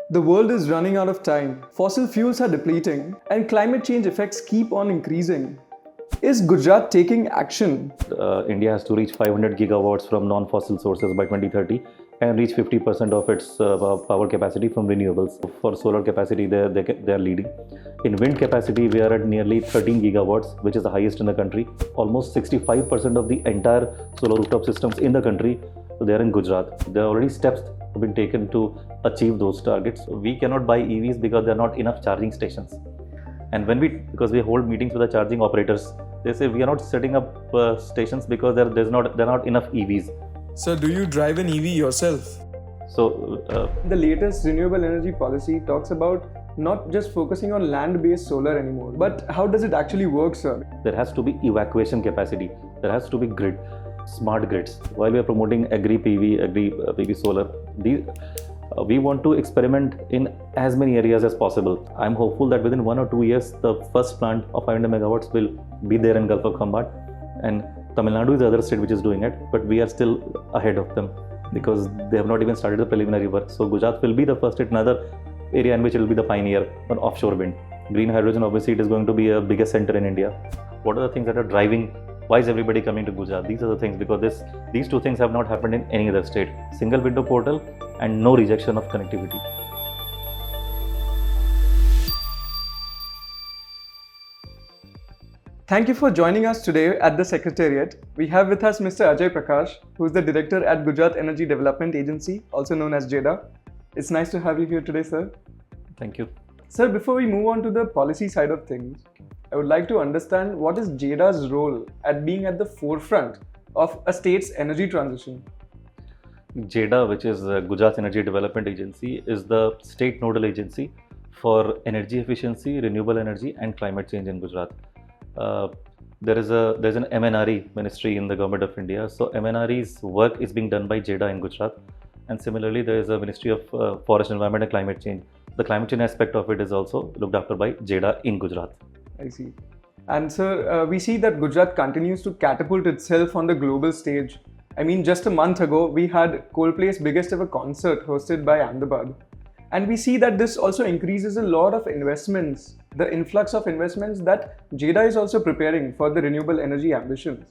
The world is running out of time, fossil fuels are depleting, and climate change effects keep on increasing. Is Gujarat taking action? India has to reach 500 gigawatts from non-fossil sources by 2030 and reach 50% of its power capacity from renewables. For solar capacity, they are leading. In wind capacity, we are at nearly 13 gigawatts, which is the highest in the country. Almost 65% of the entire solar rooftop systems in the country, they are in Gujarat. There are already steps have been taken to achieve those targets. We cannot buy EVs because there are not enough charging stations. And because we hold meetings with the charging operators, they say we are not setting up stations because there are not enough EVs. So do you drive an EV yourself? So The latest renewable energy policy talks about not just focusing on land-based solar anymore. But how does it actually work, sir? there has to be evacuation capacity. There has to be grid, smart grids. While we are promoting agri PV solar, we want to experiment in as many areas as possible. I'm hopeful that within 1 or 2 years, the first plant of 500 megawatts will be there in Gulf of Khambat, and Tamil Nadu is the other state which is doing it, but we are still ahead of them because they have not even started the preliminary work. So Gujarat will be the first state, another area in which it will be the pioneer on offshore wind. Green hydrogen, obviously, it is going to be a biggest center in India. What are the things that are driving? Why is everybody coming to Gujarat? These are the things, because these two things have not happened in any other state. Single window portal and no rejection of connectivity. Thank you for joining us today at the Secretariat. We have with us Mr. Ajay Prakash, who is the director at Gujarat Energy Development Agency, also known as GEDA. It's nice to have you here today, sir. Thank you. Sir, before we move on to the policy side of things, I would like to understand what is GEDA's role at being at the forefront of a state's energy transition. GEDA, which is Gujarat Energy Development Agency, is the state nodal agency for energy efficiency, renewable energy, and climate change in Gujarat. There's an MNRE ministry in the government of India. So MNRE's work is being done by GEDA in Gujarat, and similarly there is a Ministry of Forest, Environment and Climate Change. The climate change aspect of it is also looked after by GEDA in Gujarat. I see. And sir, we see that Gujarat continues to catapult itself on the global stage. I mean, just a month ago, we had Coldplay's biggest ever concert hosted by Ahmedabad. And we see that this also increases a lot of investments, the influx of investments that GEDA is also preparing for the renewable energy ambitions.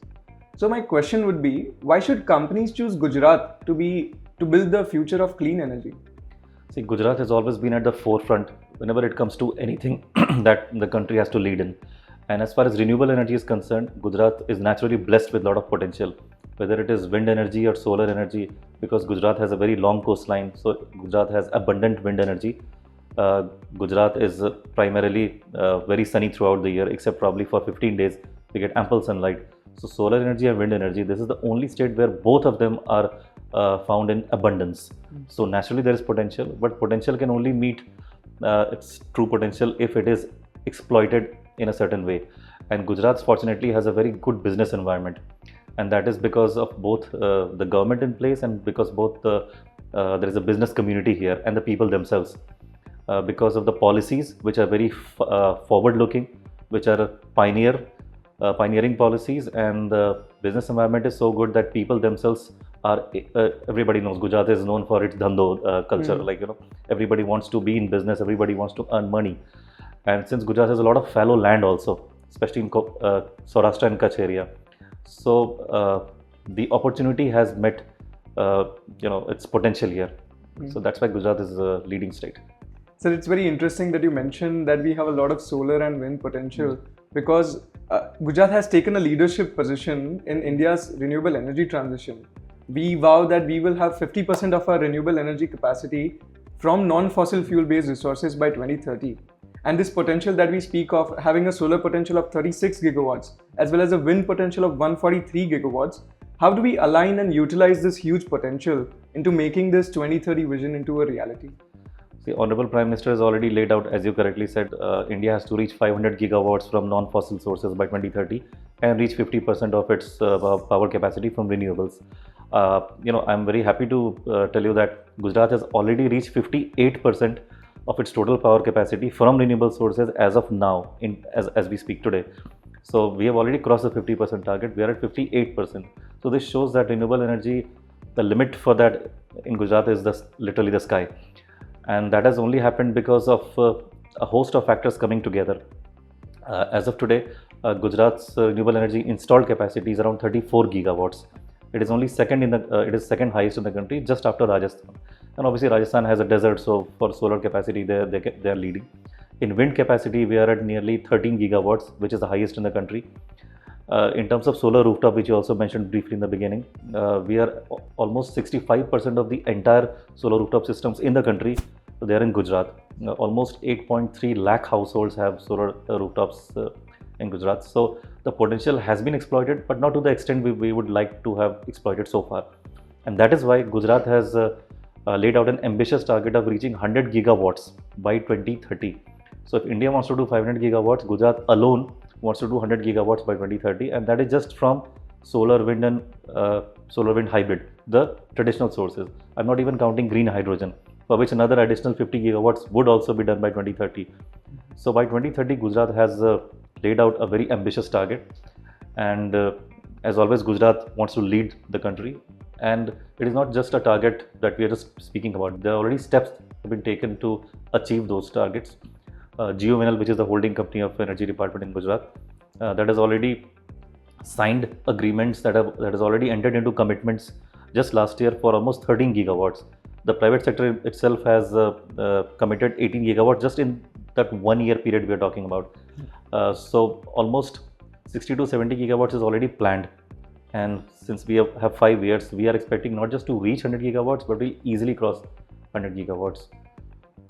So my question would be, why should companies choose Gujarat to build the future of clean energy? See, Gujarat has always been at the forefront whenever it comes to anything that the country has to lead in. And as far as renewable energy is concerned, Gujarat is naturally blessed with a lot of potential, whether it is wind energy or solar energy, because Gujarat has a very long coastline, so Gujarat has abundant wind energy. Gujarat is primarily very sunny throughout the year, except probably for 15 days, we get ample sunlight. So solar energy and wind energy, this is the only state where both of them are found in abundance. So naturally there is potential, but potential can only meet its true potential if it is exploited in a certain way. And Gujarat fortunately has a very good business environment, and that is because of both the government in place and because both there is a business community here and the people themselves. Because of the policies which are very forward-looking, which are pioneering policies, and the business environment is so good that people themselves are, everybody knows Gujarat is known for its dhando culture. Like, everybody wants to be in business, everybody wants to earn money. And since Gujarat has a lot of fallow land also, especially in Saurashtra and Kutch area, so the opportunity has met its potential here. So that's why Gujarat is a leading state. So it's very interesting that you mentioned that we have a lot of solar and wind potential because Gujarat has taken a leadership position in India's renewable energy transition. We vow that we will have 50% of our renewable energy capacity from non-fossil fuel-based resources by 2030. And this potential that we speak of, having a solar potential of 36 gigawatts as well as a wind potential of 143 gigawatts, how do we align and utilize this huge potential into making this 2030 vision into a reality? The Honorable Prime Minister has already laid out, as you correctly said, India has to reach 500 gigawatts from non-fossil sources by 2030 and reach 50% of its power capacity from renewables. I'm very happy to tell you that Gujarat has already reached 58% of its total power capacity from renewable sources as of now, as we speak today. So we have already crossed the 50% target. We are at 58%. So this shows that renewable energy, the limit for that in Gujarat is literally the sky. and that has only happened because of a host of factors coming together. As of today, Gujarat's renewable energy installed capacity is around 34 gigawatts. It is only second in the it is second highest in the country, just after Rajasthan. And obviously Rajasthan has a desert, so for solar capacity they are leading. In wind capacity, we are at nearly 13 gigawatts, which is the highest in the country. In terms of solar rooftop, which you also mentioned briefly in the beginning, we are almost 65% of the entire solar rooftop systems in the country. They are in Gujarat. Almost 8.3 lakh households have solar rooftops in Gujarat. So the potential has been exploited, but not to the extent we would like to have exploited so far. And that is why Gujarat has laid out an ambitious target of reaching 100 gigawatts by 2030. So if India wants to do 500 gigawatts, Gujarat alone wants to do 100 gigawatts by 2030, and that is just from solar, wind and solar wind hybrid, the traditional sources. I'm not even counting green hydrogen, for which another additional 50 gigawatts would also be done by 2030. So by 2030, Gujarat has laid out a very ambitious target, and as always, Gujarat wants to lead the country. And it is not just a target that we are just speaking about. There are already steps have been taken to achieve those targets. GEOVNL, which is the holding company of Energy Department in Gujarat, that has already signed agreements that has already entered into commitments just last year for almost 13 gigawatts. The private sector itself has committed 18 gigawatts just in that 1 year period we are talking about. So almost 60 to 70 gigawatts is already planned. And since we have 5 years, we are expecting not just to reach 100 gigawatts, but we'll easily cross 100 gigawatts.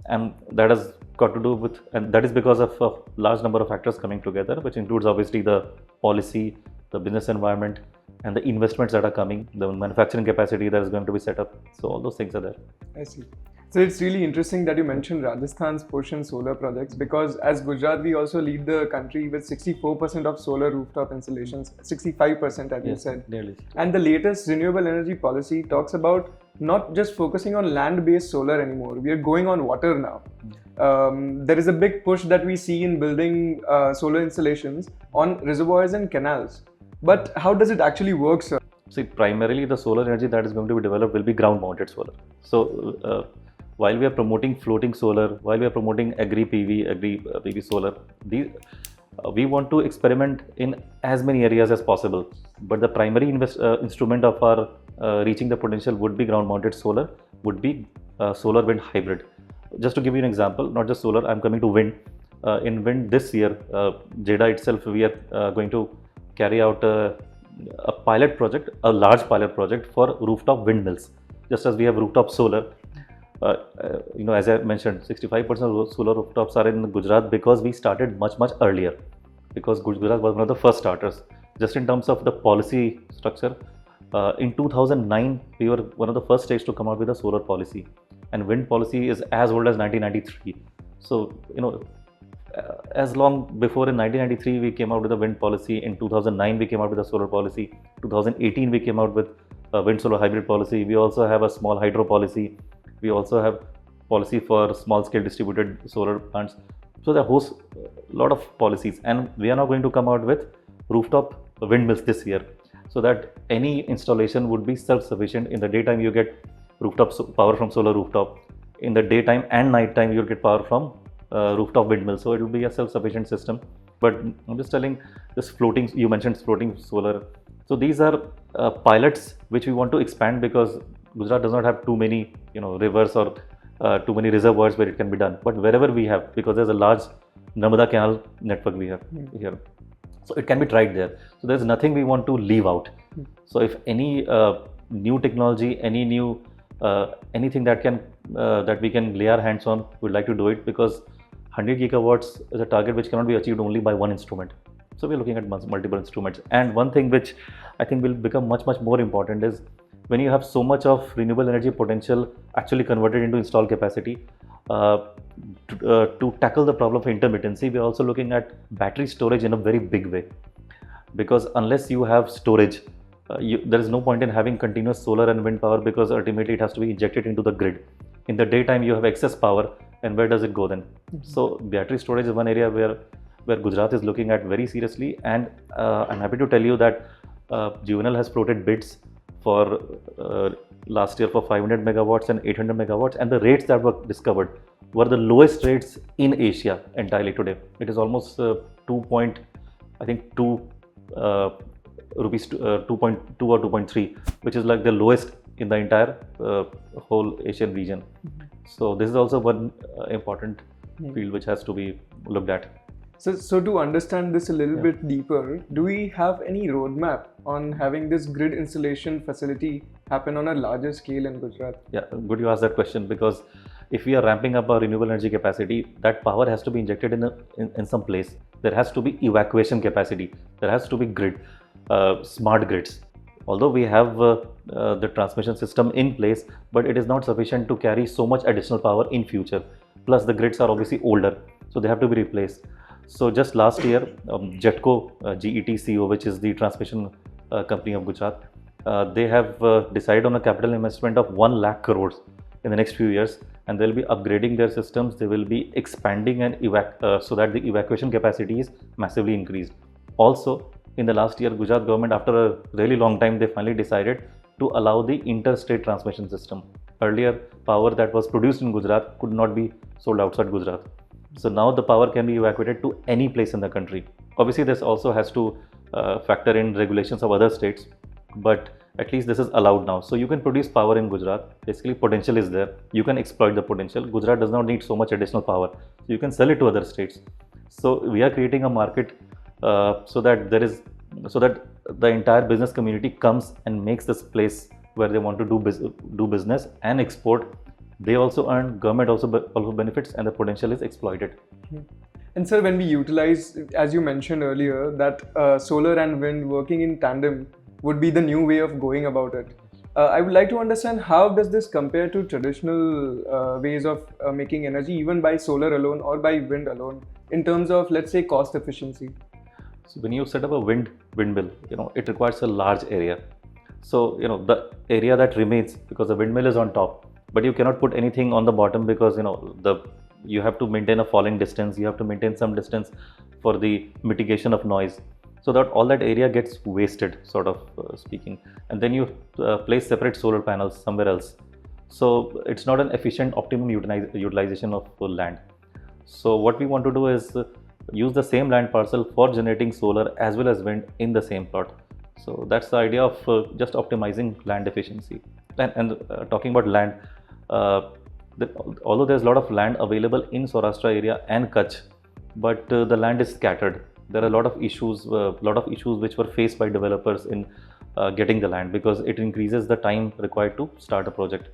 And that has got to do with, and that is because of a large number of factors coming together, which includes obviously the policy, the business environment, and the investments that are coming, the manufacturing capacity that is going to be set up. So all those things are there. I see. So it's really interesting that you mentioned Rajasthan's push in solar projects, because as Gujarat, we also lead the country with 64% of solar rooftop installations, 65% as you said. Nearly. And the latest renewable energy policy talks about not just focusing on land-based solar anymore. We are going on water now. There is a big push that we see in building solar installations on reservoirs and canals. But how does it actually work, sir? See, primarily the solar energy that is going to be developed will be ground-mounted solar. So while we are promoting floating solar, while we are promoting agri-PV solar, we want to experiment in as many areas as possible. But the primary instrument of our reaching the potential would be ground-mounted solar, would be solar wind hybrid. Just to give you an example, not just solar, I'm coming to wind. In wind this year, GEDA itself, we are going to carry out a pilot project, a large pilot project for rooftop windmills. Just as we have rooftop solar, as I mentioned, 65% of solar rooftops are in Gujarat because we started much earlier. Because Gujarat was one of the first starters. Just in terms of the policy structure, in 2009 we were one of the first states to come out with a solar policy, and wind policy is as old as 1993. So as long before in 1993 we came out with a wind policy. In 2009 we came out with a solar policy. 2018 we came out with a wind solar hybrid policy. We also have a small hydro policy. We also have policy for small scale distributed solar plants. So there are a lot of policies, and we are now going to come out with rooftop windmills this year, so that any installation would be self-sufficient. In the daytime you get rooftop power from solar rooftop. In the daytime and nighttime you'll get power from rooftop windmills. So it will be a self-sufficient system. But I'm just telling this floating, you mentioned floating solar. So these are pilots which we want to expand, because Gujarat does not have too many rivers or too many reservoirs where it can be done. But wherever we have, because there's a large Narmada canal network we have here, so it can be tried there. So there's nothing we want to leave out. So if any new technology, any new anything that we can lay our hands on, we'd like to do it, because 100 gigawatts is a target which cannot be achieved only by one instrument. So we're looking at multiple instruments. And one thing which I think will become much more important is, when you have so much of renewable energy potential actually converted into installed capacity, to tackle the problem of intermittency, we are also looking at battery storage in a very big way. Because unless you have storage, there is no point in having continuous solar and wind power, because ultimately it has to be injected into the grid. In the daytime you have excess power, and where does it go then? So battery storage is one area where Gujarat is looking at very seriously. And I'm happy to tell you that GEOVNL has floated bids for last year for 500 megawatts and 800 megawatts, and the rates that were discovered were the lowest rates in Asia entirely today. It is almost 2 point, I think 2 rupees 2.2 or 2.3, which is like the lowest in the entire whole Asian region. So this is also one important field which has to be looked at. So to understand this a little bit deeper, do we have any roadmap on having this grid installation facility happen on a larger scale in Gujarat? Yeah, good you asked that question, because if we are ramping up our renewable energy capacity, that power has to be injected in some place. There has to be evacuation capacity. There has to be grid, smart grids. Although we have the transmission system in place, but it is not sufficient to carry so much additional power in future. Plus the grids are obviously older, so they have to be replaced. So just last year, GETCO, GETCO, which is the transmission company of Gujarat, they have decided on a capital investment of 1 lakh crores in the next few years, and they'll be upgrading their systems. They will be expanding and so that the evacuation capacity is massively increased. Also, in the last year, Gujarat government, after a really long time, they finally decided to allow the interstate transmission system. Earlier, power that was produced in Gujarat could not be sold outside Gujarat. So now the power can be evacuated to any place in the country. Obviously, this also has to factor in regulations of other states, but at least this is allowed now. So you can produce power in Gujarat. Basically, potential is there. You can exploit the potential. Gujarat does not need so much additional power. So you can sell it to other states. So we are creating a market so that the entire business community comes and makes this place where they want to do business and export. They also earn, government also benefits, and the potential is exploited. And sir, when we utilize, as you mentioned earlier, that solar and wind working in tandem would be the new way of going about it. I would like to understand, how does this compare to traditional ways of making energy, even by solar alone or by wind alone, in terms of, let's say, cost efficiency? So when you set up a windmill, it requires a large area. So the area that remains, because the windmill is on top, but you cannot put anything on the bottom, because you have to maintain a falling distance. You have to maintain some distance for the mitigation of noise, so that all that area gets wasted, sort of speaking. And then you place separate solar panels somewhere else. So it's not an efficient optimum utilization of land. So what we want to do is use the same land parcel for generating solar as well as wind in the same plot. So that's the idea of just optimizing land efficiency. And talking about land, although there's a lot of land available in Saurashtra area and Kutch, but the land is scattered. There are a lot of issues which were faced by developers in getting the land, because it increases the time required to start a project.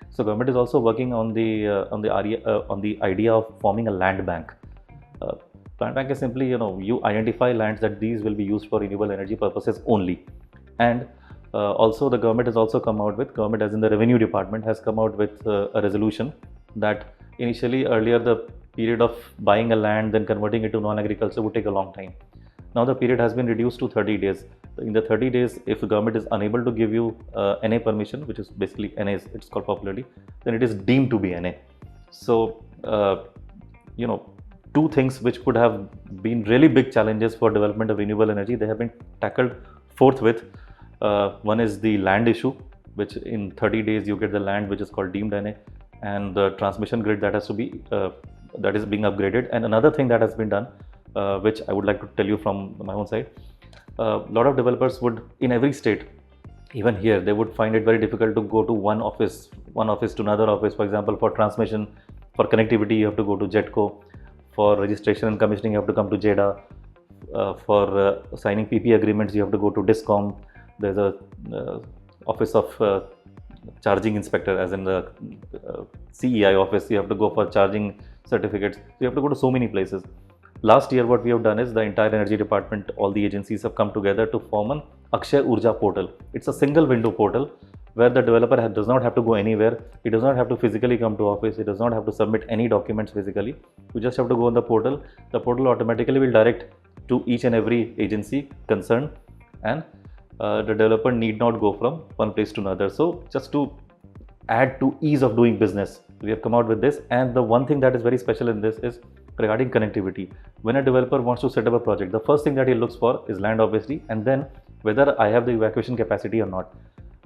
So government is also working on the idea of forming a land bank. Land bank is simply, you identify lands that these will be used for renewable energy purposes only. And also the government has also come out with, government as in the revenue department has come out with a resolution that initially earlier the period of buying a land then converting it to non-agriculture would take a long time. Now the period has been reduced to 30 days. In the 30 days, if the government is unable to give you NA permission, which is basically NA, it's called popularly, then it is deemed to be NA. So, two things which could have been really big challenges for development of renewable energy, they have been tackled forthwith. One is the land issue, which in 30 days you get the land which is called deemed NA, and the transmission grid that has to be that is being upgraded. And another thing that has been done, which I would like to tell you from my own side, a lot of developers would, in every state, even here, they would find it very difficult to go to one office to another office. For example, for transmission, for connectivity, you have to go to GETCO. For registration and commissioning, you have to come to GEDA. For signing PP agreements, you have to go to DISCOM. There's a office of charging inspector, as in the CEI office. You have to go for charging certificates. So you have to go to so many places. Last year, what we have done is the entire energy department, all the agencies have come together to form an Akshay Urja portal. It's a single window portal where the developer does not have to go anywhere. He does not have to physically come to office. He does not have to submit any documents physically. You just have to go on the portal. The portal automatically will direct to each and every agency concerned, and the developer need not go from one place to another. So just to add to ease of doing business, we have come out with this. And the one thing that is very special in this is regarding connectivity. When a developer wants to set up a project, the first thing that he looks for is land, obviously, and then whether I have the evacuation capacity or not.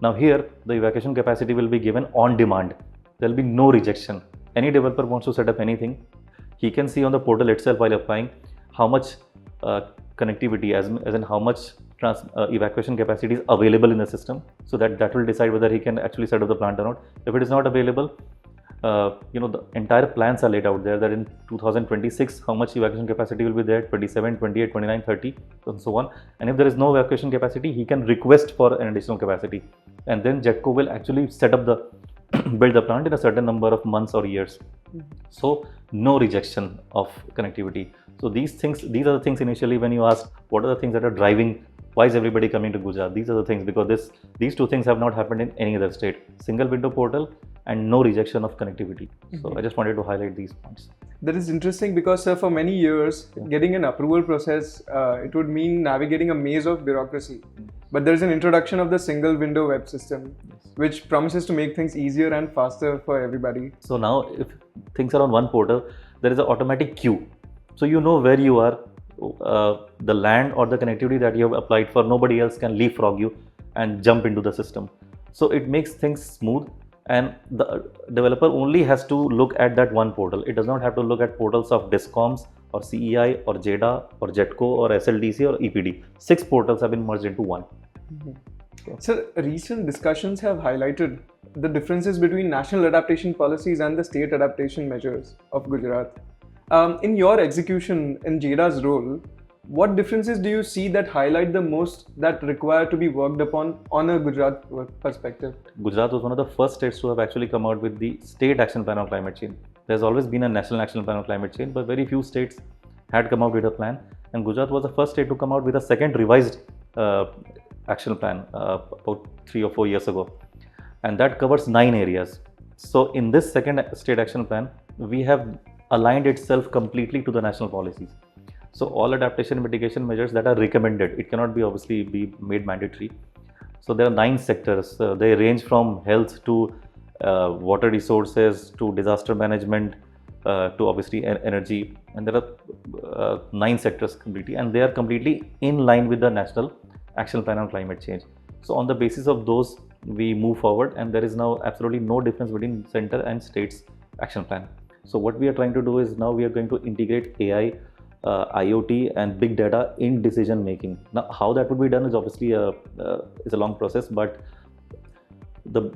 Now here, the evacuation capacity will be given on demand. There will be no rejection. Any developer wants to set up anything, he can see on the portal itself while applying how much connectivity, as in how much evacuation capacity is available in the system. So that will decide whether he can actually set up the plant or not. If it is not available, the entire plans are laid out there, that in 2026 how much evacuation capacity will be there, 27, 28, 29, 30 and so on. And if there is no evacuation capacity, he can request for an additional capacity, and then GETCO will actually set up the build the plant in a certain number of months or years. So no rejection of connectivity. So these are the things initially when you ask what are the things that are driving, why is everybody coming to Gujarat? These are the things, because these two things have not happened in any other state. Single window portal and no rejection of connectivity. So I just wanted to highlight these points. That is interesting because, sir, for many years, getting an approval process, it would mean navigating a maze of bureaucracy. But there is an introduction of the single window web system, which promises to make things easier and faster for everybody. So now if things are on one portal, there is an automatic queue. So you know where you are, the land or the connectivity that you have applied for, nobody else can leapfrog you and jump into the system. So it makes things smooth, and the developer only has to look at that one portal. It does not have to look at portals of DISCOMs or CEI or GEDA or GETCO or SLDC or EPD. 6 portals have been merged into one. So recent discussions have highlighted the differences between national adaptation policies and the state adaptation measures of Gujarat. In your execution in GEDA's role, what differences do you see that highlight the most that require to be worked upon on a Gujarat perspective? Gujarat was one of the first states to have actually come out with the state action plan on climate change. There's always been a national action plan on climate change, but very few states had come out with a plan. And Gujarat was the first state to come out with a second revised action plan about 3 or 4 years ago. And that covers 9 areas. So in this second state action plan, we have aligned itself completely to the national policies. So all adaptation mitigation measures that are recommended, it cannot be obviously be made mandatory. So there are 9 sectors. They range from health to water resources to disaster management to obviously energy, and there are 9 sectors completely, and they are completely in line with the national action plan on climate change. So on the basis of those, we move forward, and there is now absolutely no difference between center and state's action plan. So what we are trying to do is now we are going to integrate AI, IoT and big data in decision making. Now how that would be done is obviously a long process, but the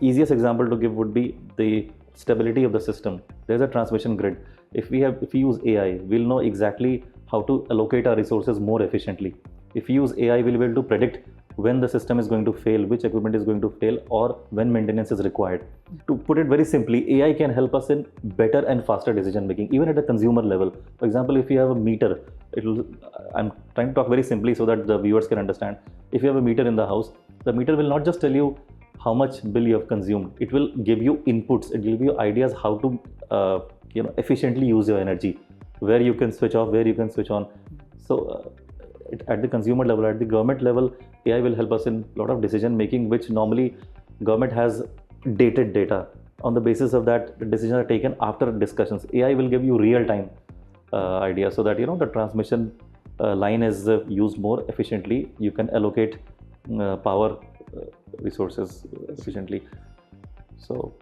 easiest example to give would be the stability of the system. There's a transmission grid. If we use AI, we'll know exactly how to allocate our resources more efficiently. If we use AI, we'll be able to predict when the system is going to fail, which equipment is going to fail, or when maintenance is required. To put it very simply, AI can help us in better and faster decision making, even at a consumer level. For example, if you have a meter, I'm trying to talk very simply so that the viewers can understand. If you have a meter in the house, the meter will not just tell you how much bill you have consumed. It will give you inputs. It will give you ideas how to efficiently use your energy, where you can switch off, where you can switch on. So at the consumer level, at the government level, AI will help us in a lot of decision making, which normally government has dated data. On the basis of that, the decisions are taken after discussions. AI will give you real time idea, so that the transmission line is used more efficiently. You can allocate power resources efficiently. So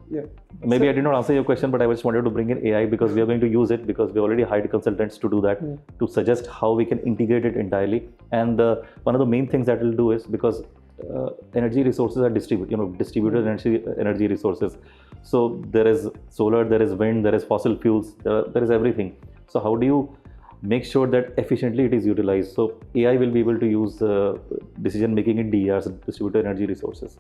maybe I did not answer your question, but I just wanted to bring in AI because we are going to use it, because we already hired consultants to do that, to suggest how we can integrate it entirely. And one of the main things that we'll do is, because energy resources are distributed energy resources. So there is solar, there is wind, there is fossil fuels, there is everything. So how do you make sure that efficiently it is utilized? So AI will be able to use decision making in DERs, distributed energy resources.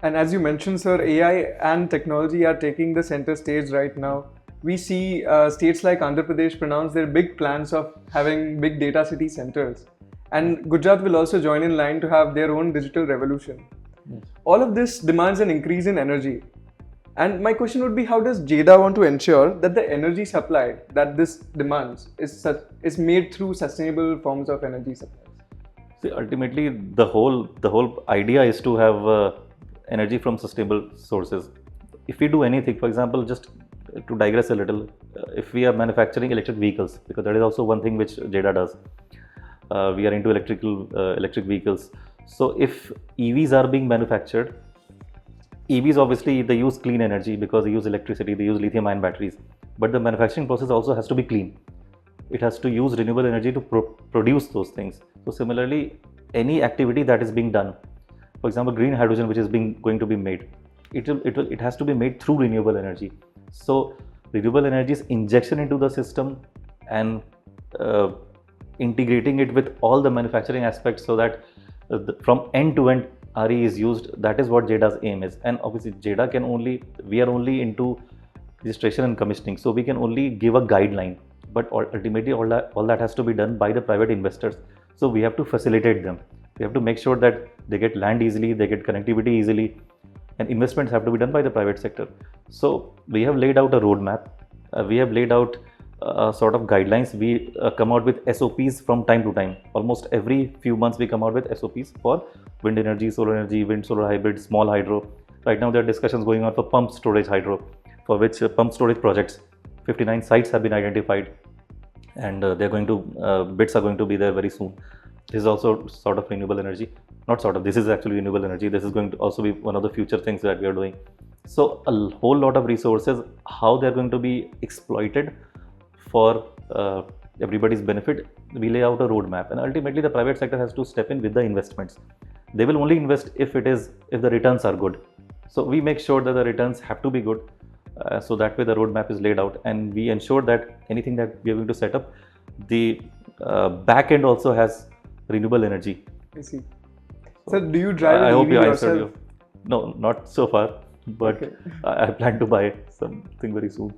And as you mentioned, sir, AI and technology are taking the center stage right now. We see states like Andhra Pradesh pronounce their big plans of having big data city centers. And Gujarat will also join in line to have their own digital revolution. All of this demands an increase in energy. And my question would be, how does GEDA want to ensure that the energy supply that this demands is made through sustainable forms of energy supplies? See, ultimately, the whole idea is to have energy from sustainable sources. If we do anything, for example, just to digress a little, if we are manufacturing electric vehicles, because that is also one thing which GEDA does. We are into electric vehicles. So if EVs are being manufactured, EVs obviously they use clean energy because they use electricity, they use lithium ion batteries, but the manufacturing process also has to be clean. It has to use renewable energy to produce those things. So similarly, any activity that is being done, for example, green hydrogen which is going to be made, it has to be made through renewable energy. So renewable energy's injection into the system and uh, integrating it with all the manufacturing aspects so that from end to end RE is used. That is what GEDA's aim is. And obviously GEDA we are only into registration and commissioning, so we can only give a guideline, but ultimately all that has to be done by the private investors. So we have to facilitate them. We have to make sure that they get land easily, they get connectivity easily, and investments have to be done by the private sector. So we have laid out a roadmap. We have laid out sort of guidelines. We come out with SOPs from time to time. Almost every few months we come out with SOPs for wind energy, wind solar hybrid, small hydro. Right now there are discussions going on for pump storage hydro, for which pump storage projects, 59 sites have been identified, and they're going to bids are going to be there very soon. This is also sort of renewable energy, not sort of, this is actually renewable energy. This is going to also be one of the future things that we are doing. So a whole lot of resources, how they're going to be exploited for everybody's benefit, we lay out a roadmap, and ultimately the private sector has to step in with the investments. They will only invest if the returns are good. So we make sure that the returns have to be good. So that way the roadmap is laid out, and we ensure that anything that we are going to set up, the back end also has renewable energy. I see. So do you drive I an hope EV you answered yourself? No, not so far, but Okay. I plan to buy something very soon.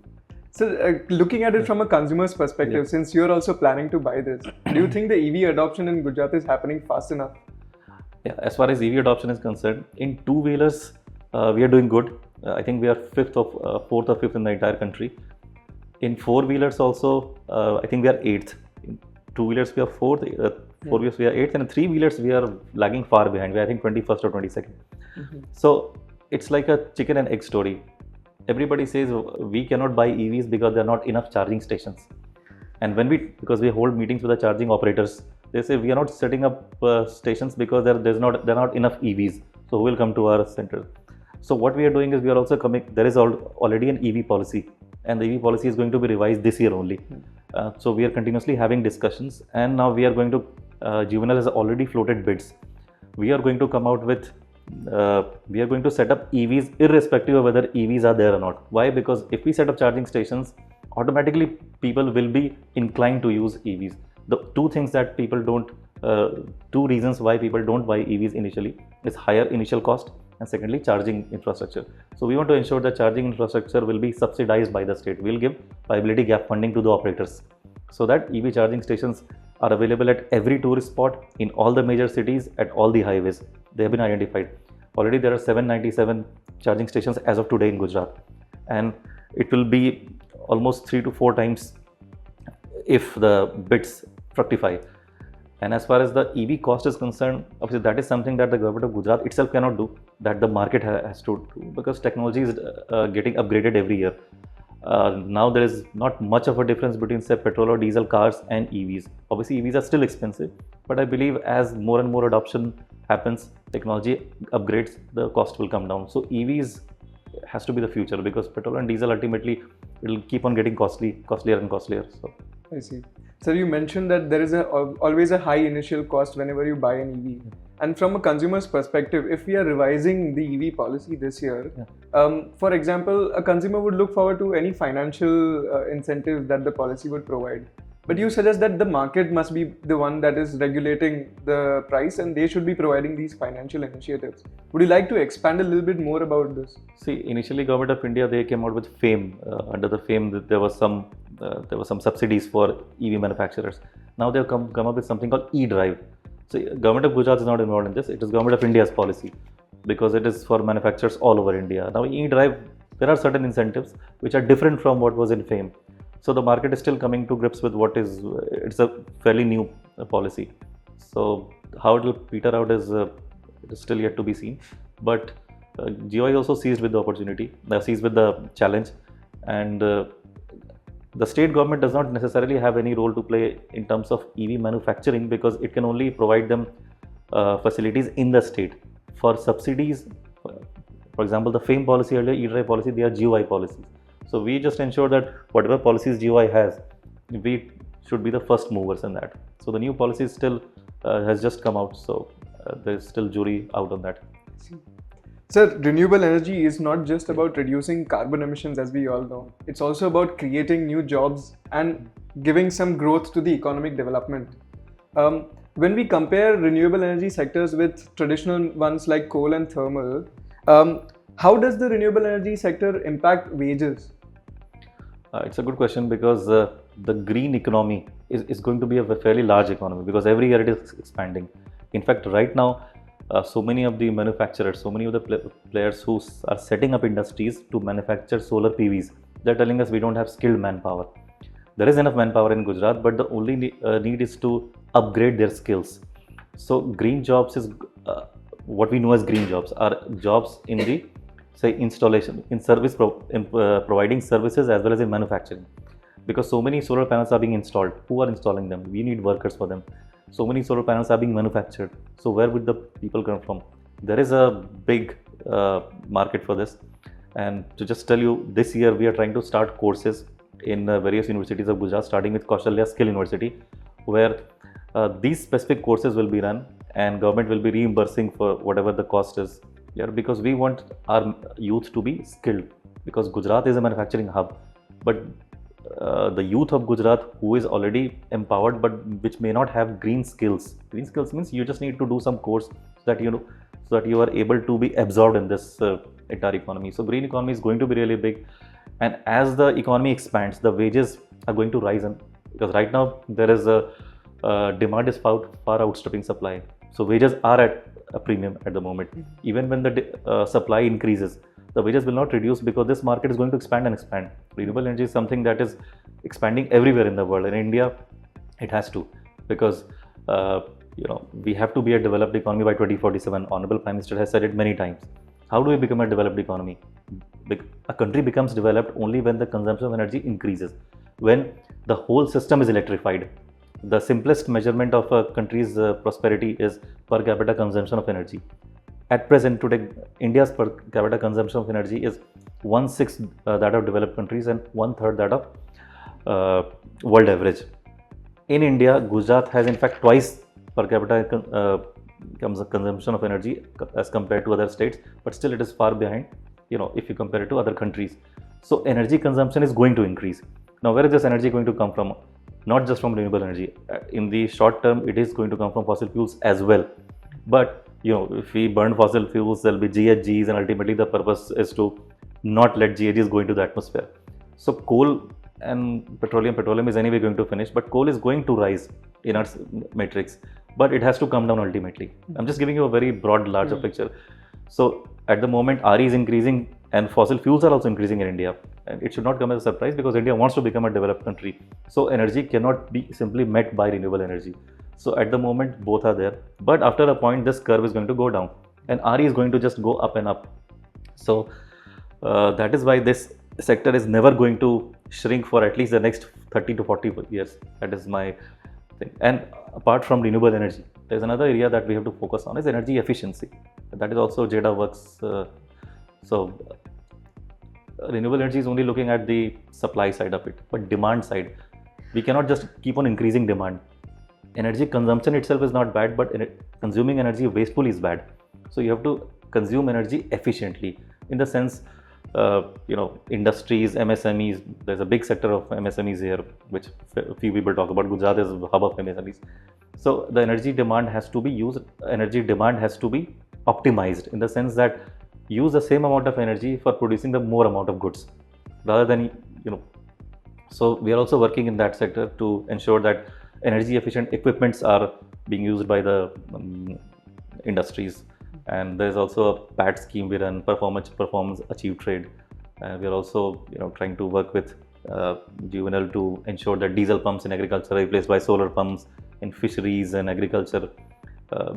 So looking at it from a consumer's perspective, Yeah. since you're also planning to buy this, do you think the EV adoption in Gujarat is happening fast enough? Yeah, as far as EV adoption is concerned, in two-wheelers, we are doing good. I think we are fourth or fifth in the entire country. In four-wheelers also, I think we are eighth. In two-wheelers we are fourth, four-wheelers we are eighth, and in three-wheelers we are lagging far behind. We are, I think, 21st or 22nd. So it's like a chicken and egg story. Everybody says we cannot buy EVs because there are not enough charging stations. And because we hold meetings with the charging operators, they say we are not setting up stations because there are not enough EVs. So who will come to our center? So what we are doing is we are also coming. There is already an EV policy, and the EV policy is going to be revised this year only. So we are continuously having discussions, and now we are going to. Juvenile has already floated bids. We are going to come out with. We are going to set up EVs irrespective of whether EVs are there or not. Why? Because if we set up charging stations, automatically people will be inclined to use EVs. The two things that people don't, two reasons why people don't buy EVs initially is higher initial cost, and secondly charging infrastructure. So we want to ensure that charging infrastructure will be subsidized by the state. We'll give viability gap funding to the operators so that EV charging stations are available at every tourist spot in all the major cities, at all the highways. They have been identified. Already there are 797 charging stations as of today in Gujarat, and it will be almost 3 to 4 times if the bids fructify. And as far as the EV cost is concerned, obviously that is something that the government of Gujarat itself cannot do, that the market has to do, because technology is getting upgraded every year. Now there is not much of a difference between, say, petrol or diesel cars and EVs. Obviously EVs are still expensive, but I believe as more and more adoption happens, technology upgrades, the cost will come down. So EVs has to be the future, because petrol and diesel ultimately will keep on getting costlier and costlier. So I see. So you mentioned that there is always a high initial cost whenever you buy an EV. And from a consumer's perspective, if we are revising the EV policy this year, for example, a consumer would look forward to any financial incentives that the policy would provide. But you suggest that the market must be the one that is regulating the price, and they should be providing these financial initiatives. Would you like to expand a little bit more about this? see, initially Government of India, they came out with FAME. Under the FAME, there was some subsidies for EV manufacturers. Now they have come up with something called eDrive. So Government of Gujarat is not involved in this. It is Government of India's policy, because it is for manufacturers all over India. Now eDrive, there are certain incentives which are different from what was in FAME. So the market is still coming to grips with it's a fairly new policy. So how it will peter out is it is still yet to be seen. But GOI also seized with the opportunity, seized with the challenge, and the state government does not necessarily have any role to play in terms of EV manufacturing, because it can only provide them facilities in the state. For subsidies, for example, the FAME policy earlier, E-Drive policy, they are GOI policies. So we just ensure that whatever policies GOI has, we should be the first movers in that. So the new policy still has just come out, so there's still jury out on that. Sir, renewable energy is not just about reducing carbon emissions, as we all know. It's also about creating new jobs and giving some growth to the economic development. When we compare renewable energy sectors with traditional ones like coal and thermal, how does the renewable energy sector impact wages? It's a good question because the green economy is going to be a fairly large economy because every year it is expanding. In fact, right now, so many of the manufacturers, so many of the players who are setting up industries to manufacture solar PVs, they're telling us we don't have skilled manpower. There is enough manpower in Gujarat, but the only need is to upgrade their skills. So green jobs is what we know as green jobs are jobs in the say installation, in service, providing services as well as in manufacturing. Because so many solar panels are being installed, who are installing them? We need workers for them. So many solar panels are being manufactured. So where would the people come from? There is a big market for this. And to just tell you, this year we are trying to start courses in various universities of Gujarat, starting with Kaushalya Skill University, where these specific courses will be run and government will be reimbursing for whatever the cost is. Yeah, because we want our youth to be skilled, because Gujarat is a manufacturing hub. But the youth of Gujarat who is already empowered but which may not have green skills. Green skills means you just need to do some course so that you are able to be absorbed in this entire economy. So green economy is going to be really big, and as the economy expands, the wages are going to rise, because right now there is a demand is far outstripping supply. So wages are at a premium at the moment. Even when the supply increases, the wages will not reduce because this market is going to expand and expand. Renewable energy is something that is expanding everywhere in the world. In India, it has to, because we have to be a developed economy by 2047. Honorable Prime Minister has said it many times. How do we become a developed economy? A country becomes developed only when the consumption of energy increases, when the whole system is electrified. The simplest measurement of a country's prosperity is per capita consumption of energy. At present, today, India's per capita consumption of energy is 1/6 that of developed countries and 1/3 that of world average. In India, Gujarat has in fact twice per capita consumption of energy as compared to other states, but still it is far behind, if you compare it to other countries. So energy consumption is going to increase. Now, where is this energy going to come from? Not just from renewable energy. In the short term, it is going to come from fossil fuels as well. But if we burn fossil fuels, there will be GHGs, and ultimately the purpose is to not let GHGs go into the atmosphere. So coal and petroleum is anyway going to finish, but coal is going to rise in our matrix, but it has to come down ultimately. I'm just giving you a very broad, larger picture. So at the moment, RE is increasing and fossil fuels are also increasing in India. And it should not come as a surprise because India wants to become a developed country. So energy cannot be simply met by renewable energy. So at the moment, both are there. But after a point, this curve is going to go down and RE is going to just go up and up. So that is why this sector is never going to shrink for at least the next 30 to 40 years. That is my thing. And apart from renewable energy, there is another area that we have to focus on is energy efficiency. That is also GEDA works. Renewable energy is only looking at the supply side of it, but demand side, we cannot just keep on increasing demand. Energy consumption itself is not bad, but consuming energy wastefully is bad. So you have to consume energy efficiently, in the sense, industries, MSMEs, there's a big sector of MSMEs here, which few people talk about. Gujarat is the hub of MSMEs. So the energy demand has to be optimized, in the sense that use the same amount of energy for producing the more amount of goods, rather than, so we are also working in that sector to ensure that energy efficient equipments are being used by the industries. And there's also a PAT scheme we run, performance achieved trade. And we are also trying to work with Juvenile to ensure that diesel pumps in agriculture are replaced by solar pumps in fisheries and agriculture.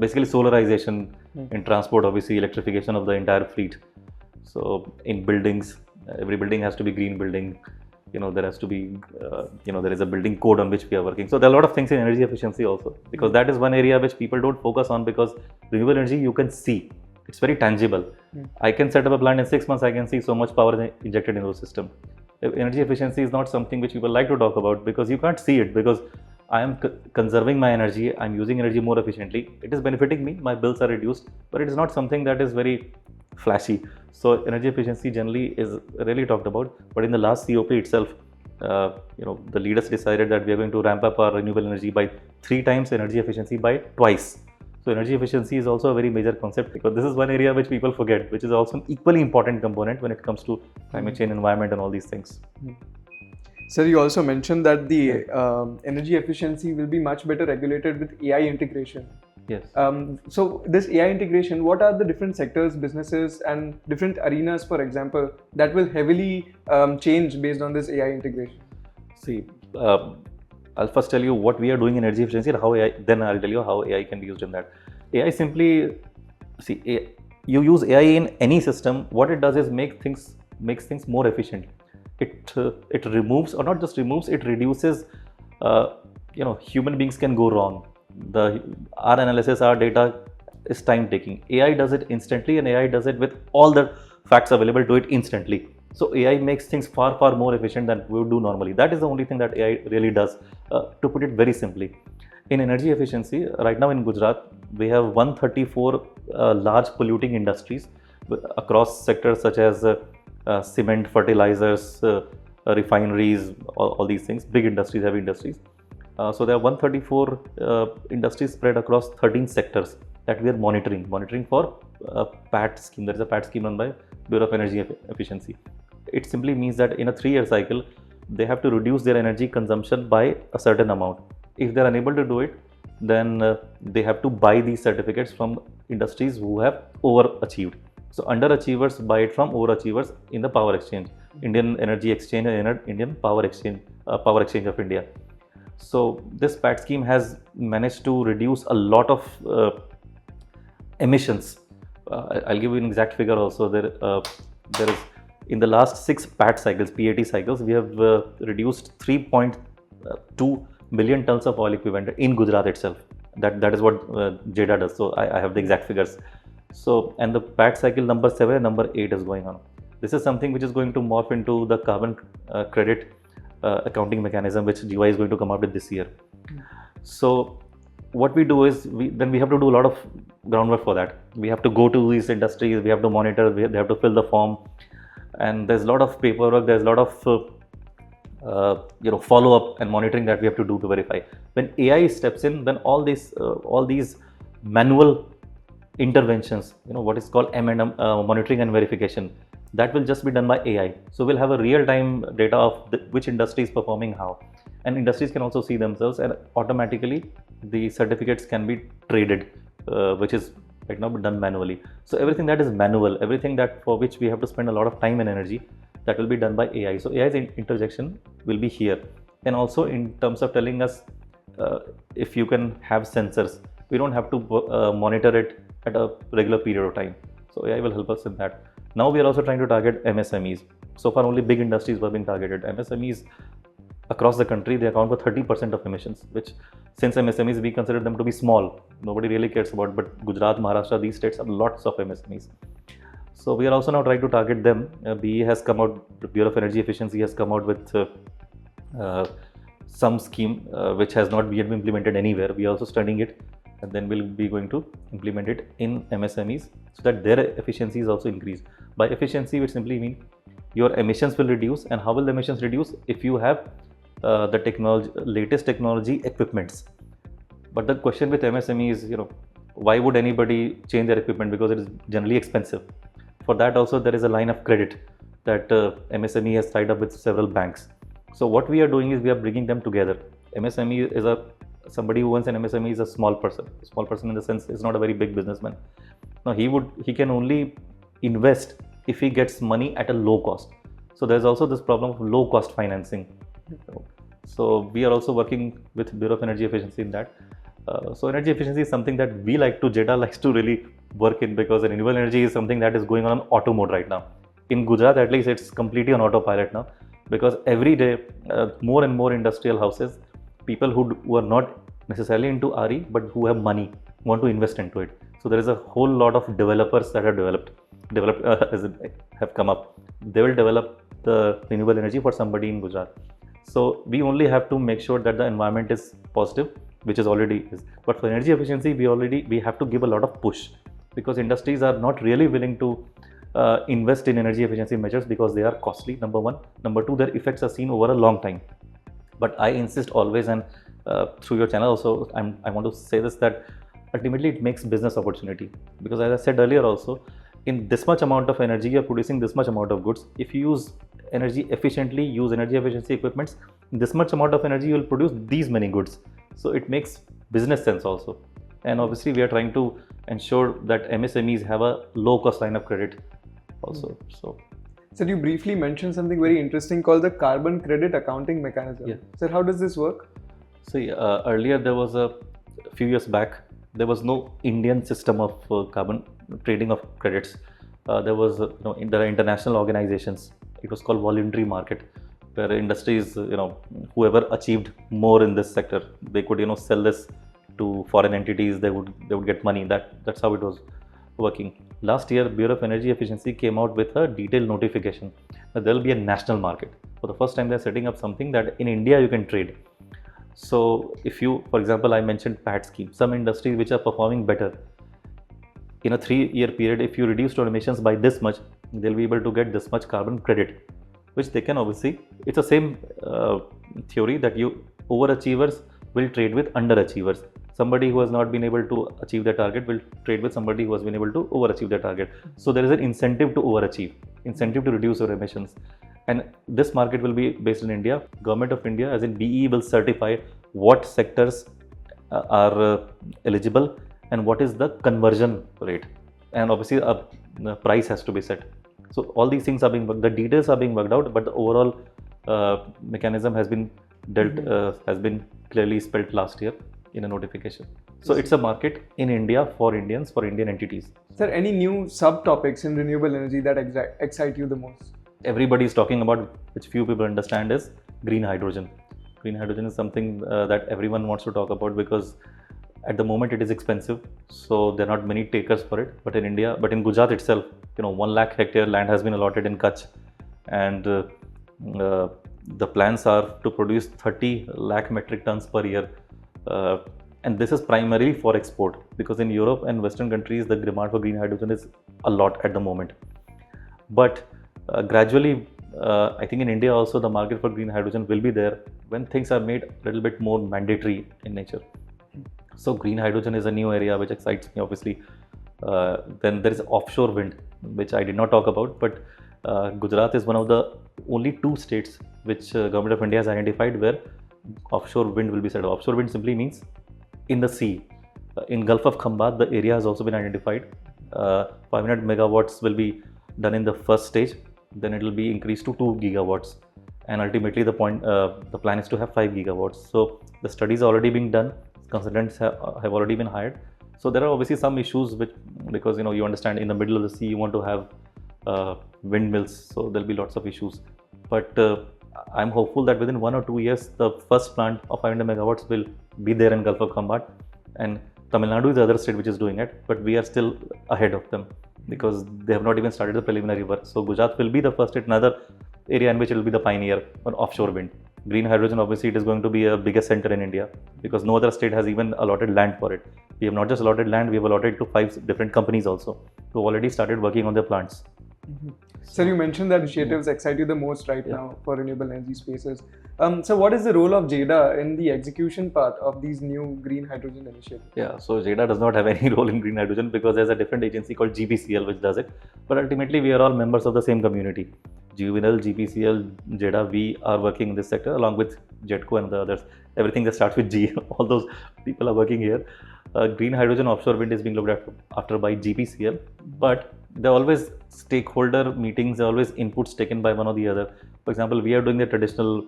Basically solarization in transport, obviously electrification of the entire fleet. So in buildings, every building has to be green building. there has to be, there is a building code on which we are working. So there are a lot of things in energy efficiency also, because that is one area which people don't focus on, because renewable energy you can see, it's very tangible. I can set up a plant in 6 months, I can see so much power is injected into the system. Energy efficiency is not something which people like to talk about, because you can't see it, because I am conserving my energy, I'm using energy more efficiently, it is benefiting me, my bills are reduced, but it is not something that is very flashy. So energy efficiency generally is really talked about, but in the last COP itself, the leaders decided that we are going to ramp up our renewable energy by 3 times, energy efficiency by twice. So energy efficiency is also a very major concept, because this is one area which people forget, which is also an equally important component when it comes to climate change, environment and all these things. Sir, you also mentioned that the energy efficiency will be much better regulated with AI integration. Yes. So this AI integration, what are the different sectors, businesses and different arenas, for example, that will heavily change based on this AI integration? See, I'll first tell you what we are doing in energy efficiency and how AI, then I'll tell you how AI can be used in that. AI simply, you use AI in any system, what it does is makes things more efficient. It removes, or not just removes, it reduces, human beings can go wrong. Our analysis, our data is time taking. AI does it instantly, and AI does it with all the facts available to it instantly. So AI makes things far, far more efficient than we would do normally. That is the only thing that AI really does, to put it very simply. In energy efficiency, right now in Gujarat, we have 134 large polluting industries across sectors such as cement, fertilizers, refineries, all these things, big industries, heavy industries. So there are 134 industries spread across 13 sectors that we are monitoring for PAT scheme. There is a PAT scheme run by Bureau of Energy Efficiency. It simply means that in a 3-year cycle, they have to reduce their energy consumption by a certain amount. If they are unable to do it, then they have to buy these certificates from industries who have overachieved. So underachievers buy it from overachievers in the power exchange, Indian Energy Exchange and Indian Power Exchange of India. So this PAT scheme has managed to reduce a lot of emissions. I'll give you an exact figure also. There is, in the last 6 PAT cycles, PAT cycles, we have reduced 3.2 million tons of oil equivalent in Gujarat itself. That is what GEDA does. So I have the exact figures. So, and the PAT cycle number 7 and number 8 is going on. This is something which is going to morph into the carbon credit accounting mechanism, which GY is going to come out with this year. So what we do is, we have to do a lot of groundwork for that. We have to go to these industries, we have to monitor, they have to fill the form, and there's a lot of paperwork, there's a lot of follow-up and monitoring that we have to do to verify. When AI steps in, then all these manual interventions, what is called M&M, monitoring and verification, that will just be done by AI. So we'll have a real-time data of which industry is performing how, and industries can also see themselves, and automatically the certificates can be traded, which is right now done manually. So everything that is manual, everything that for which we have to spend a lot of time and energy, that will be done by AI. So AI's interjection will be here, and also in terms of telling us if you can have sensors, we don't have to monitor it at a regular period of time. So AI will help us in that. Now we are also trying to target MSMEs. So far only big industries were being targeted. MSMEs across the country, they account for 30% of emissions, which, since MSMEs, we consider them to be small, nobody really cares about, but Gujarat, Maharashtra, these states have lots of MSMEs. So we are also now trying to target them. BE has come out, the Bureau of Energy Efficiency has come out with some scheme which has not yet been implemented anywhere. We are also studying it, and then we'll be going to implement it in MSMEs so that their efficiency is also increased. By efficiency, we simply mean your emissions will reduce. And how will the emissions reduce? If you have the latest technology equipments. But the question with MSME is, why would anybody change their equipment? Because it is generally expensive. For that also, there is a line of credit that MSME has tied up with several banks. So what we are doing is we are bringing them together. MSME is somebody who owns an MSME is a small person. A small person in the sense is not a very big businessman. Now he can only invest if he gets money at a low cost. So there's also this problem of low cost financing. So we are also working with Bureau of Energy Efficiency in that. So energy efficiency is something that we like to, GEDA likes to really work in, because renewable energy is something that is going on auto mode right now. In Gujarat, at least, it's completely on autopilot now. because every day more and more industrial houses, people who are not necessarily into RE but who have money want to invest into it. So there is a whole lot of developers that have developed have come up. They will develop the renewable energy for somebody in Gujarat. So we only have to make sure that the environment is positive, which is already is. But for energy efficiency, we have to give a lot of push, because industries are not really willing to invest in energy efficiency measures because they are costly, number one. Number two, their effects are seen over a long time. But I insist always, and through your channel also, I want to say this, that ultimately it makes business opportunity, because as I said earlier also, in this much amount of energy, you're producing this much amount of goods. If you use energy efficiently, use energy efficiency equipments, this much amount of energy, you will produce these many goods. So it makes business sense also. And obviously we are trying to ensure that MSMEs have a low cost line of credit also. So you briefly mentioned something very interesting called the carbon credit accounting mechanism. Yeah. Sir, how does this work? See, earlier there was a few years back, there was no Indian system of carbon trading of credits. There was, there are international organizations. It was called voluntary market, where industries, whoever achieved more in this sector, they could, sell this to foreign entities. They would get money. That's how it was working. Last year, Bureau of Energy Efficiency came out with a detailed notification that there will be a national market. For the first time, they're setting up something that in India you can trade. So if you, for example, I mentioned PAT scheme, some industries which are performing better, in a 3-year period, if you reduce your emissions by this much, they'll be able to get this much carbon credit, which they can obviously, it's the same theory that you overachievers will trade with underachievers. Somebody who has not been able to achieve their target will trade with somebody who has been able to overachieve their target. So there is an incentive to overachieve, incentive to reduce your emissions. And this market will be based in India. Government of India, as in BE, will certify what sectors are eligible and what is the conversion rate. And obviously the price has to be set. So all these things are being worked, the details are being worked out, but the overall mechanism has been has been clearly spelled last year in a notification. So it's a market in India for Indians, for Indian entities. Sir, any new subtopics in renewable energy that excite you the most? Everybody is talking about, which few people understand, is green hydrogen. Green hydrogen is something that everyone wants to talk about, because at the moment it is expensive, so there are not many takers for it. But in India, but in Gujarat itself, 1 lakh hectare land has been allotted in Kutch, and the plans are to produce 30 lakh metric tons per year. And this is primarily for export, because in Europe and Western countries, the demand for green hydrogen is a lot at the moment. But gradually, I think in India also the market for green hydrogen will be there when things are made a little bit more mandatory in nature. So green hydrogen is a new area which excites me, obviously. Then there is offshore wind, which I did not talk about, but Gujarat is one of the only 2 states which Government of India has identified where offshore wind will be set up. Offshore wind simply means in the sea. In Gulf of Khambat, the area has also been identified. 500 megawatts will be done in the first stage, then it will be increased to 2 gigawatts, and ultimately the plan is to have 5 gigawatts. So the studies are already being done, consultants have already been hired. So there are obviously some issues because you understand, in the middle of the sea you want to have windmills, so there'll be lots of issues. But I'm hopeful that within 1 or 2 years the first plant of 500 megawatts will be there in Gulf of Khambat, and Tamil Nadu is the other state which is doing it, but we are still ahead of them because they have not even started the preliminary work. So Gujarat will be the first state, another area in which it will be the pioneer on offshore wind. Green hydrogen, obviously it is going to be a bigger center in India, because no other state has even allotted land for it. We have not just allotted land, we have allotted to 5 different companies also who already started working on their plants. Sir, you mentioned that initiatives excite you the most right now for renewable energy spaces. So what is the role of GEDA in the execution part of these new green hydrogen initiatives? Yeah, so GEDA does not have any role in green hydrogen because there's a different agency called GPCL which does it. But ultimately, we are all members of the same community. Juvenile, GPCL, GEDA, we are working in this sector along with JETCO and the others. Everything that starts with G, all those people are working here. Green hydrogen offshore wind is being looked after by GPCL, but there are always stakeholder meetings, there are always inputs taken by one or the other. For example, we are doing the traditional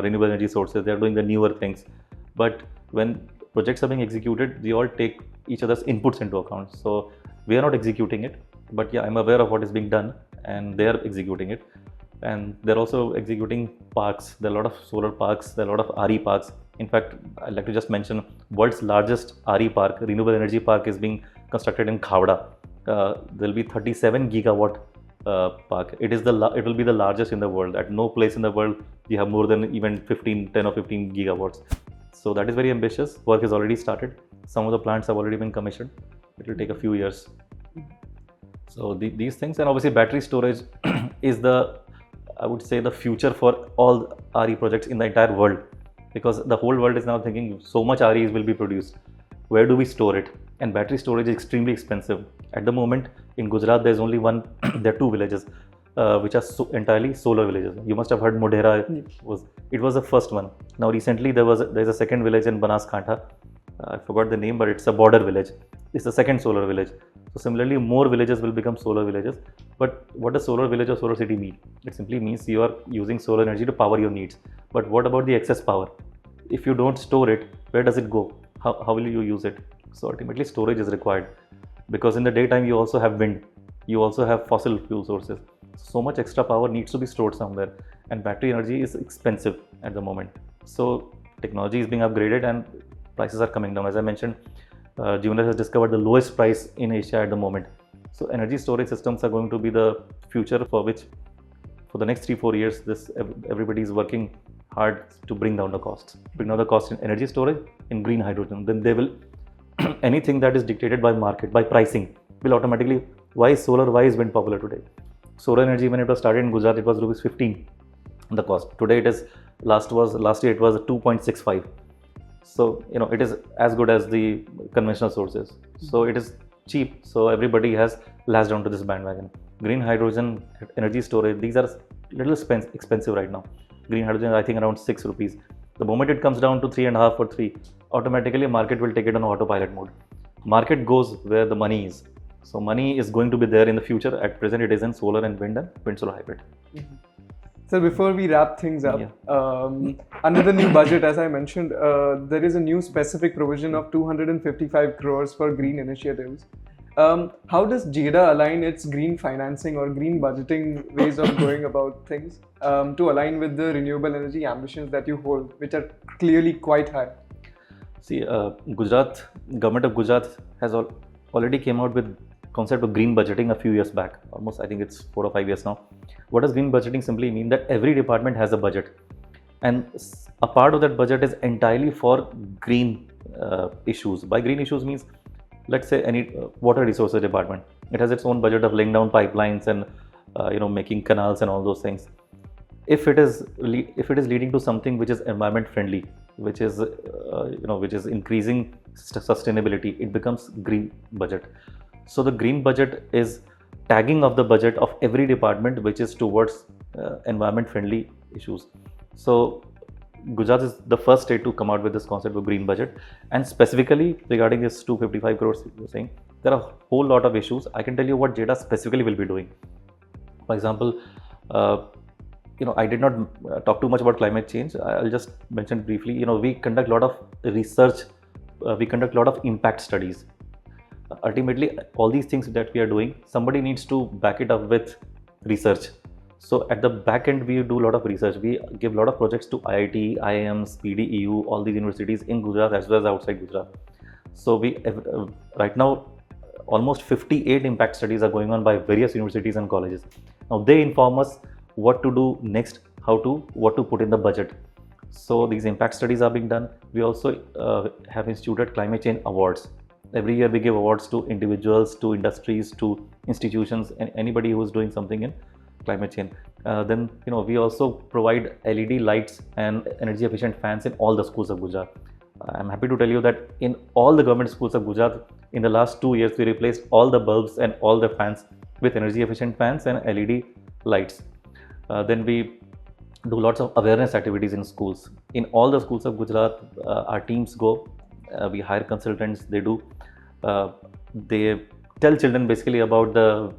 renewable energy sources, they are doing the newer things. But when projects are being executed, we all take each other's inputs into account. So we are not executing it, but yeah, I'm aware of what is being done and they are executing it. and they're also executing parks. There are a lot of solar parks, there are a lot of RE parks. In fact, I'd like to just mention world's largest RE park, renewable energy park, is being constructed in Khavda. There'll be 37 gigawatt park. It will be the largest in the world. At no place in the world you have more than even 10 or 15 gigawatts. So that is very ambitious. Work has already started. Some of the plants have already been commissioned. It will take a few years. So these things, and obviously battery storage is I would say the future for all RE projects in the entire world, because the whole world is now thinking so much REs will be produced. Where do we store it? And battery storage is extremely expensive. At the moment in Gujarat, there is only there are two villages which are entirely solar villages. You must have heard Modhera was the first one. Now recently there's a second village in Banaskantha. I forgot the name, but it's a border village. It's the second solar village. So similarly, more villages will become solar villages. But what does solar village or solar city mean? It simply means you are using solar energy to power your needs. But what about the excess power? If you don't store it, where does it go? How will you use it? So ultimately storage is required, because in the daytime you also have wind, you also have fossil fuel sources. So much extra power needs to be stored somewhere, and battery energy is expensive at the moment. So technology is being upgraded and prices are coming down. As I mentioned, GEDA has discovered the lowest price in Asia at the moment. So energy storage systems are going to be the future for the next 3-4 years. Everybody is working hard to bring down the costs. Bring down the cost in energy storage, in green hydrogen. Then they will anything that is dictated by market, by pricing, will automatically. Why is solar, why is wind popular today? Solar energy, when it was started in Gujarat, it was rupees 15 the cost. Today it is last year it was 2.65. So it is as good as the conventional sources. So it is cheap. So everybody has latched onto this bandwagon. Green hydrogen, energy storage, these are little expensive right now. Green hydrogen, I think around 6 rupees. The moment it comes down to 3.5 or 3, automatically market will take it on autopilot mode. Market goes where the money is. So money is going to be there in the future. At present, it is in solar and wind solar hybrid. Mm-hmm. So before we wrap things up, under the new budget, as I mentioned, there is a new specific provision of 255 crores for green initiatives. How does GEDA align its green financing or green budgeting ways of going about things to align with the renewable energy ambitions that you hold, which are clearly quite high? See, government of Gujarat has already came out with concept of green budgeting a few years back. Almost, I think it's 4 or 5 years now. What does green budgeting simply mean? That every department has a budget, and a part of that budget is entirely for green issues. By green issues means, let's say any water resources department, it has its own budget of laying down pipelines and making canals and all those things. If it is leading to something which is environment friendly, which is increasing sustainability, it becomes green budget. So the green budget is tagging of the budget of every department which is towards environment friendly issues. So Gujarat is the first state to come out with this concept of green budget, and specifically regarding this 255 crores you're saying, there are a whole lot of issues. I can tell you what GEDA specifically will be doing. For example, I did not talk too much about climate change. I'll just mention briefly. We conduct a lot of research. We conduct a lot of impact studies. Ultimately, all these things that we are doing, somebody needs to back it up with research. So at the back end, we do a lot of research. We give a lot of projects to IIT, IIMs, PDEU, all these universities in Gujarat as well as outside Gujarat. So we right now, almost 58 impact studies are going on by various universities and colleges. Now they inform us what to do next, what to put in the budget. So these impact studies are being done. We also have instituted climate change awards. Every year we give awards to individuals, to industries, to institutions, and anybody who is doing something in climate change. Then we also provide LED lights and energy efficient fans in all the schools of Gujarat. I'm happy to tell you that in all the government schools of Gujarat, in the last 2 years, we replaced all the bulbs and all the fans with energy efficient fans and LED lights. Then we do lots of awareness activities in schools. In all the schools of Gujarat, our teams go, we hire consultants, they do. They tell children basically about the,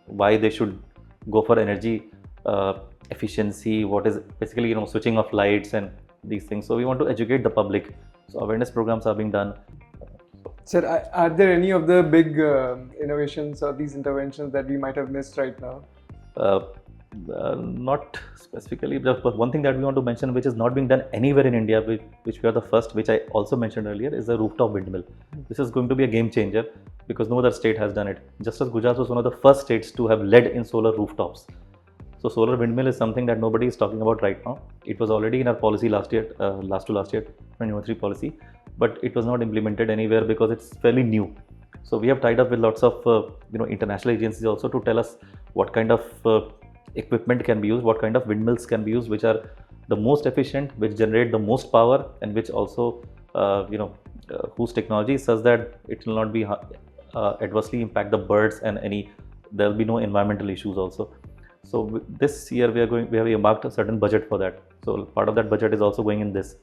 why they should go for energy efficiency, what is basically, switching off lights and these things. So we want to educate the public. So awareness programs are being done. Sir, are there any of the big innovations or these interventions that we might have missed right now? Not specifically, but one thing that we want to mention, which is not being done anywhere in India, which we are the first, which I also mentioned earlier, is the rooftop windmill. This is going to be a game changer because no other state has done it. Just as Gujarat was one of the first states to have led in solar rooftops. So solar windmill is something that nobody is talking about right now. It was already in our policy last year, last to last year, 2023 policy, but it was not implemented anywhere because it's fairly new. So we have tied up with lots of international agencies also to tell us what kind of equipment can be used, what kind of windmills can be used, which are the most efficient, which generate the most power, and which also whose technology is such that it will not be adversely impact the birds and there will be no environmental issues also. So this year we have earmarked a certain budget for that. So part of that budget is also going in this.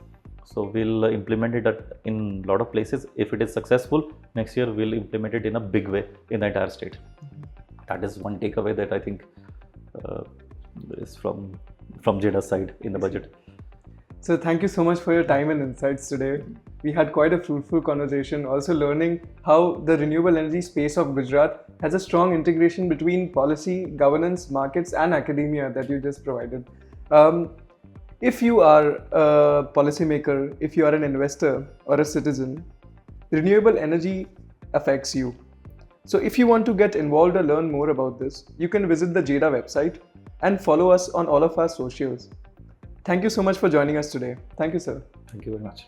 So we'll implement it in a lot of places. If it is successful, next year we'll implement it in a big way in the entire state. That is one takeaway that I think is from GEDA's side in the budget. So thank you so much for your time and insights today. We had quite a fruitful conversation, also learning how the renewable energy space of Gujarat has a strong integration between policy, governance, markets and academia that you just provided. If you are a policymaker, if you are an investor or a citizen, renewable energy affects you. So if you want to get involved or learn more about this, you can visit the GEDA website and follow us on all of our socials. Thank you so much for joining us today. Thank you, sir. Thank you very much.